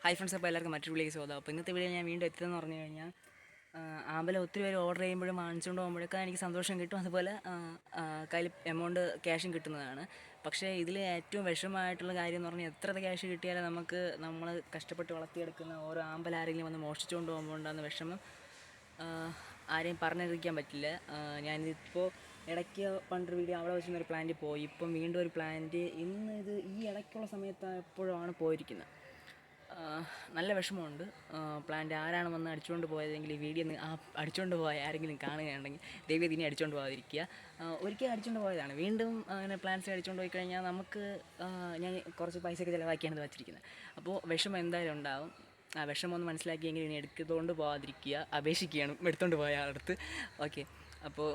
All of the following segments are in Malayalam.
ഹൈ ഫ്രണ്ട്സ്, അപ്പോൾ എല്ലാവർക്കും മറ്റൊരു വീഡിയോയ്ക്ക് സ്വാഗതം. അപ്പോൾ ഇന്നത്തെ വീഡിയോ ഞാൻ വീണ്ടും എത്തിയതെന്ന് പറഞ്ഞു കഴിഞ്ഞാൽ, ആമ്പലം ഒത്തിരി പേര് ഓർഡർ ചെയ്യുമ്പോഴും വാങ്ങിച്ചുകൊണ്ട് പോകുമ്പോഴൊക്കെ എനിക്ക് സന്തോഷം കിട്ടും, അതുപോലെ കയ്യിൽ എമൗണ്ട് ക്യാഷും കിട്ടുന്നതാണ്. പക്ഷേ ഇതിൽ ഏറ്റവും വിഷമമായിട്ടുള്ള കാര്യം എന്ന് പറഞ്ഞാൽ, എത്ര ക്യാഷ് കിട്ടിയാലും നമ്മൾ കഷ്ടപ്പെട്ട് വളർത്തിയെടുക്കുന്ന ഓരോ ആമ്പലം ആരെങ്കിലും വന്ന് മോഷ്ടിച്ചുകൊണ്ട് പോകുമ്പോൾ ഉണ്ടാകുന്ന വിഷമം ആരെയും പറഞ്ഞറിയിക്കാൻ പറ്റില്ല. ഞാനിതിപ്പോൾ ഇടയ്ക്ക് പണ്ടൊരു വീഡിയോ അവിടെ വെച്ചിരുന്നൊരു പ്ലാന്റ് പോയി, ഇപ്പം വീണ്ടും ഒരു പ്ലാന്റ് ഈ ഇടയ്ക്കുള്ള സമയത്ത് എപ്പോഴാണ് പോയിരിക്കുന്നത്. നല്ല വിഷമമുണ്ട്. പ്ലാന്റ് ആരാണ് വന്ന് അടിച്ചുകൊണ്ട് പോയതെങ്കിൽ ഈ വീഡിയോ അടിച്ചുകൊണ്ട് പോയ ആരെങ്കിലും കാണുകയാണെങ്കിൽ ദൈവം ഇനി അടിച്ചുകൊണ്ട് പോകാതിരിക്കുക. ഒരിക്കലും അടിച്ചുകൊണ്ട് പോയതാണ്, വീണ്ടും അങ്ങനെ പ്ലാന്റ്സ് അടിച്ചുകൊണ്ട് പോയി കഴിഞ്ഞാൽ ഞാൻ കുറച്ച് പൈസയൊക്കെ ചിലവാക്കിയാണ് വെച്ചിരിക്കുന്നത്. അപ്പോൾ വിഷമം എന്തായാലും ഉണ്ടാകും. ആ വിഷമം ഒന്ന് മനസ്സിലാക്കിയെങ്കിൽ ഇനി എടുത്തുകൊണ്ട് പോകാതിരിക്കുക, അപേക്ഷിക്കുകയാണ് എടുത്തുകൊണ്ട് പോയ ആളടുത്ത്. ഓക്കെ, അപ്പോൾ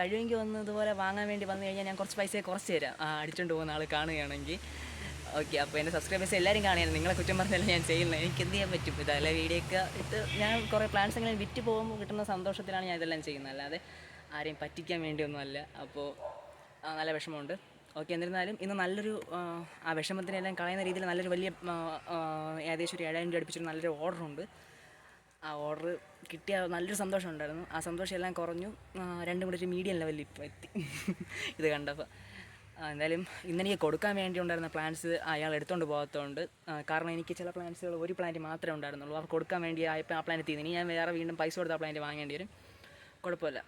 കഴിവെങ്കിൽ ഒന്ന് ഇതുപോലെ വാങ്ങാൻ വേണ്ടി വന്നു കഴിഞ്ഞാൽ ഞാൻ കുറച്ച് പൈസയെ കുറച്ച് തരാം, അടിച്ചുകൊണ്ട് പോകുന്ന ആൾ കാണുകയാണെങ്കിൽ. ഓക്കെ, അപ്പോൾ എൻ്റെ സബ്സ്ക്രൈബേഴ്സ് എല്ലാവരും കാണുകയാണ്. നിങ്ങളെ കുറ്റം പറഞ്ഞല്ല ഞാൻ ചെയ്യുന്നത്, എനിക്ക് എന്ത് ചെയ്യാൻ പറ്റും? ഇതല്ല വീഡിയോ ഒക്കെ ഇട്ട് ഞാൻ കുറേ പ്ലാൻസ് ഇങ്ങനെ വിറ്റ് പോകുമ്പോൾ കിട്ടുന്ന സന്തോഷത്തിലാണ് ഞാൻ ഇതെല്ലാം ചെയ്യുന്നത്, അല്ലാതെ ആരെയും പറ്റിക്കാൻ വേണ്ടിയൊന്നുമല്ല. അപ്പോൾ നല്ല വിഷമമുണ്ട്. ഓക്കെ, എന്നിരുന്നാലും ഇന്ന് നല്ലൊരു ആ വിഷമത്തിനെല്ലാം കളയുന്ന രീതിയിൽ നല്ലൊരു വലിയ ഏകദേശം ഒരു 7,000 രൂപ അടുപ്പിച്ചൊരു നല്ലൊരു ഓർഡറുണ്ട്. ആ ഓർഡർ കിട്ടിയ നല്ലൊരു സന്തോഷം ഉണ്ടായിരുന്നു. ആ സന്തോഷം എല്ലാം കുറഞ്ഞു, രണ്ടും കൂടി ഒരു മീഡിയം ലെവലിൽ ഇപ്പോൾ എത്തി ഇത് കണ്ടപ്പോൾ. എന്തായാലും ഇന്നെനിക്ക് കൊടുക്കാൻ വേണ്ടി ഉണ്ടായിരുന്ന പ്ലാന്റ്സ് അയാൾ എടുത്തുകൊണ്ട് പോകാത്തതുകൊണ്ട്, കാരണം എനിക്ക് ചില പ്ലാന്റ്സുകൾ ഒരു പ്ലാന്റ് മാത്രമേ ഉണ്ടായിരുന്നുള്ളൂ. അവർ കൊടുക്കാൻ വേണ്ടി ആയപ്പോൾ ആ പ്ലാന്റ് തീർന്നു. ഇനി ഞാൻ വേറെ വീണ്ടും പൈസ കൊടുത്ത് ആ പ്ലാന്റ് വാങ്ങേണ്ടി വരും. കുഴപ്പമില്ല.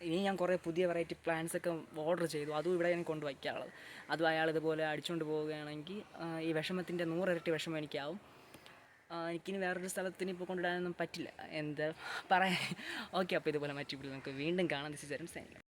ഇനി ഞാൻ കുറേ പുതിയ വെറൈറ്റി പ്ലാന്റ്സൊക്കെ ഓർഡർ ചെയ്തു, അതും ഇവിടെ ഞാൻ കൊണ്ട് വയ്ക്കാനുള്ളത്. അതും അയാൾ ഇതുപോലെ അടിച്ചുകൊണ്ട് പോവുകയാണെങ്കിൽ ഈ വിഷമത്തിൻ്റെ 100 ഇരട്ടി വിഷമം എനിക്കാവും. എനിക്കിനി വേറൊരു സ്ഥലത്തിന് ഇപ്പോൾ കൊണ്ടുവിടാനൊന്നും പറ്റില്ല, എന്താ പറയാൻ. ഓക്കെ, അപ്പോൾ ഇതുപോലെ മറ്റു നമുക്ക് വീണ്ടും കാണാൻ. This is